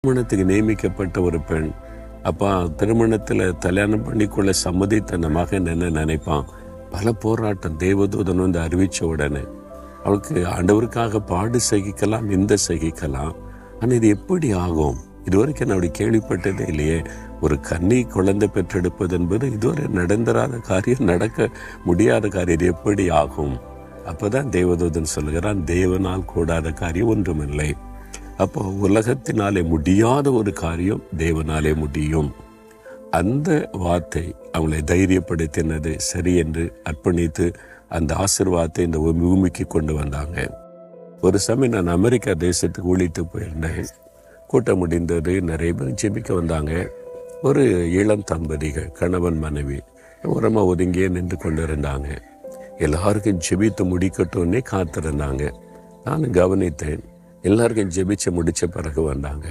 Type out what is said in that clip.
திருமணத்துக்கு நியமிக்கப்பட்ட ஒரு பெண். அப்பா திருமணத்தில் கல்யாணம் பண்ணிக்கொள்ள சம்மதித்த அந்த மகன் என்ன நினைப்பான்? பல போராட்டம். தேவதூதன் வந்து அறிவிச்ச உடனே அவளுக்கு ஆண்டவருக்காக பாடு சகிக்கலாம், இந்த சகிக்கலாம். ஆனால் இது எப்படி ஆகும்? இதுவரைக்கும் நான் அப்படி கேள்விப்பட்டதே இல்லையே. ஒரு கன்னி குழந்தை பெற்றெடுப்பது என்பது இதுவரை நடந்துராத காரியம், நடக்க முடியாத காரியம். இது எப்படி ஆகும்? அப்போதான் தேவதூதன் சொல்லுகிறான், தேவனால் கூடாத காரியம் ஒன்றுமில்லை. அப்போ உலகத்தினாலே முடியாத ஒரு காரியம் தேவனாலே முடியும். அந்த வார்த்தை அவங்களை தைரியப்படுத்தினது. சரி என்று அர்ப்பணித்து அந்த ஆசீர்வாதத்தை இந்த பூமிக்கு கொண்டு வந்தாங்க. ஒரு சமயம் நான் அமெரிக்கா தேசத்துக்கு ஊழித்து போயிருந்தேன். கூட்டம் முடிந்தது. நிறைய பேர் ஜெபிக்க வந்தாங்க. ஒரு இளம் தம்பதிகள், கணவன் மனைவி, உரமாக ஒதுங்கியே நின்று கொண்டு இருந்தாங்க. எல்லாருக்கும் ஜெபித்து முடிக்கட்டும்னே காத்திருந்தாங்க. நானும் கவனித்தேன். எல்லாருக்கும் ஜெபிச்சு முடிச்ச பிறகு வந்தாங்க.